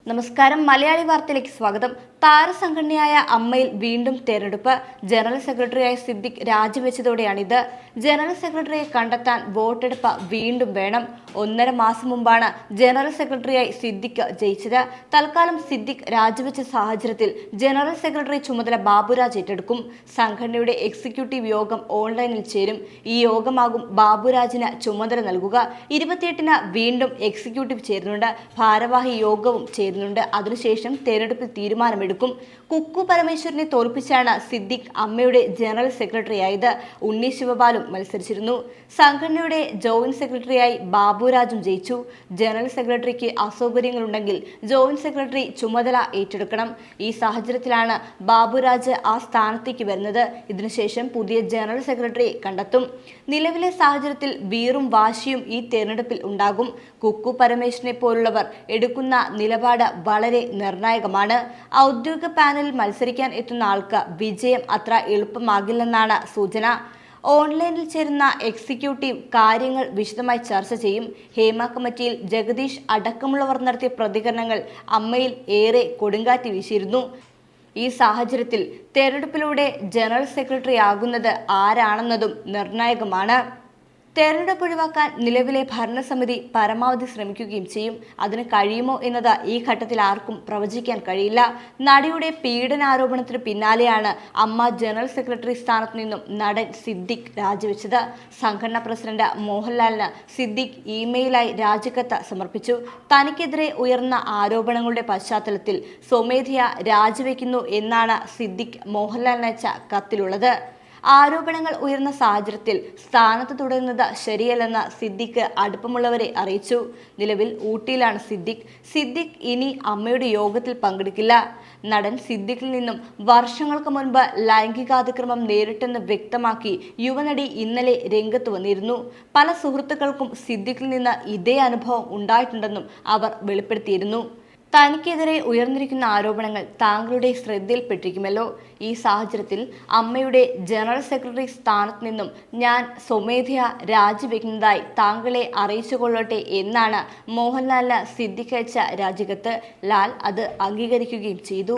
നമസ്കാരം. മലയാളി വാർത്തയിലേക്ക് സ്വാഗതം. താരസംഘടനയായ അമ്മയിൽ വീണ്ടും തെരഞ്ഞെടുപ്പ്. ജനറൽ സെക്രട്ടറിയായ സിദ്ദിഖ് രാജിവെച്ചതോടെയാണിത്. ജനറൽ സെക്രട്ടറിയെ കണ്ടെത്താൻ വോട്ടെടുപ്പ് വീണ്ടും വേണം. 1.5 മാസം മുമ്പാണ് ജനറൽ സെക്രട്ടറിയായി സിദ്ദിഖ് ജയിച്ചത്. തൽക്കാലം സിദ്ദിഖ് രാജിവെച്ച സാഹചര്യത്തിൽ ജനറൽ സെക്രട്ടറി ചുമതല ബാബുരാജ് ഏറ്റെടുക്കും. സംഘടനയുടെ എക്സിക്യൂട്ടീവ് യോഗം ഓൺലൈനിൽ ചേരും. ഈ യോഗമാകും ബാബുരാജിന് ചുമതല നൽകുക. 28-ന് വീണ്ടും എക്സിക്യൂട്ടീവ് ചേരുന്നുണ്ട്. ഭാരവാഹി യോഗവും ചേരുന്നുണ്ട്. അതിനുശേഷം തെരഞ്ഞെടുപ്പിൽ തീരുമാനമെടുക്കും. കുക്കു പരമേശ്വരനെ തോൽപ്പിച്ചാണ് സിദ്ദിഖ് അമ്മയുടെ ജനറൽ സെക്രട്ടറിയായത്. ഉണ്ണി ശിവപാലും മത്സരിച്ചിരുന്നു. സംഘടനയുടെ ജോയിന്റ് സെക്രട്ടറിയായി ബാബുരാജും ജയിച്ചു. ജനറൽ സെക്രട്ടറിക്ക് അസൗകര്യങ്ങളുണ്ടെങ്കിൽ ജോയിന്റ് സെക്രട്ടറി ചുമതല ഏറ്റെടുക്കണം. ഈ സാഹചര്യത്തിലാണ് ബാബുരാജ് ആ സ്ഥാനത്തേക്ക് വരുന്നത്. ഇതിനുശേഷം പുതിയ ജനറൽ സെക്രട്ടറിയെ കണ്ടെത്തും. നിലവിലെ സാഹചര്യത്തിൽ വീറും വാശിയും ഈ തെരഞ്ഞെടുപ്പിൽ ഉണ്ടാകും. കുക്കു പരമേശ്വരനെ പോലുള്ളവർ എടുക്കുന്ന നിലപാട് വളരെ നിർണായകമാണ്. ഔദ്യോഗിക പാനലിൽ മത്സരിക്കാൻ എത്തുന്ന ആൾക്ക് വിജയം അത്ര എളുപ്പമാകില്ലെന്നാണ് സൂചന. ഓൺലൈനിൽ ചേരുന്ന എക്സിക്യൂട്ടീവ് കാര്യങ്ങൾ വിശദമായി ചർച്ച ചെയ്യും. ഹേമ കമ്മിറ്റിയിൽ ജഗദീഷ് അടക്കമുള്ളവർ നടത്തിയ പ്രതികരണങ്ങൾ അമ്മയിൽ ഏറെ കൊടുങ്കാറ്റ് വീശിയിരുന്നു. ഈ സാഹചര്യത്തിൽ തെരഞ്ഞെടുപ്പിലൂടെ ജനറൽ സെക്രട്ടറി ആകുന്നത് ആരാണെന്നതും നിർണായകമാണ്. തെരഞ്ഞെടുപ്പ് ഒഴിവാക്കാൻ നിലവിലെ ഭരണസമിതി പരമാവധി ശ്രമിക്കുകയും ചെയ്യും. അതിന് കഴിയുമോ എന്നത് ഈ ഘട്ടത്തിൽ ആർക്കും പ്രവചിക്കാൻ കഴിയില്ല. നടിയുടെ പീഡനാരോപണത്തിന് പിന്നാലെയാണ് അമ്മ ജനറൽ സെക്രട്ടറി സ്ഥാനത്ത് നിന്നും നടൻ സിദ്ദിഖ് രാജിവെച്ചത്. സംഘടനാ പ്രസിഡന്റ് മോഹൻലാലിന് സിദ്ദിഖ് ഇമെയിലായി രാജിക്കത്ത് സമർപ്പിച്ചു. തനിക്കെതിരെ ഉയർന്ന ആരോപണങ്ങളുടെ പശ്ചാത്തലത്തിൽ സ്വമേധയാ രാജിവെക്കുന്നു എന്നാണ് സിദ്ദിഖ് മോഹൻലാലിനയച്ച കത്തിലുള്ളത്. ആരോപണങ്ങൾ ഉയർന്ന സാഹചര്യത്തിൽ സ്ഥാനത്ത് തുടരുന്നത് ശരിയല്ലെന്ന് സിദ്ദിഖ് അടുപ്പമുള്ളവരെ അറിയിച്ചു. നിലവിൽ ഊട്ടിയിലാണ് സിദ്ദിഖ് ഇനി അമ്മയുടെ യോഗത്തിൽ പങ്കെടുക്കില്ല. നടൻ സിദ്ദിഖിൽ നിന്നും വർഷങ്ങൾക്ക് മുൻപ് ലൈംഗികാതിക്രമം നേരിട്ടെന്ന് വ്യക്തമാക്കി യുവനടി ഇന്നലെ രംഗത്ത് വന്നിരുന്നു. പല സുഹൃത്തുക്കൾക്കും സിദ്ദിഖിൽ നിന്ന് ഇതേ അനുഭവം ഉണ്ടായിട്ടുണ്ടെന്നും അവർ വെളിപ്പെടുത്തിയിരുന്നു. തനിക്കെതിരെ ഉയർന്നിരിക്കുന്ന ആരോപണങ്ങൾ താങ്കളുടെ ശ്രദ്ധയിൽപ്പെട്ടിരിക്കുമല്ലോ. ഈ സാഹചര്യത്തിൽ അമ്മയുടെ ജനറൽ സെക്രട്ടറി സ്ഥാനത്ത് നിന്നും ഞാൻ സ്വമേധയാ രാജിവെക്കുന്നതായി താങ്കളെ അറിയിച്ചുകൊള്ളട്ടെ എന്നാണ് മോഹൻലാലിന് സിദ്ദിഖ് അയച്ച രാജിക്കത്ത്. ലാൽ അത് അംഗീകരിക്കുകയും ചെയ്തു.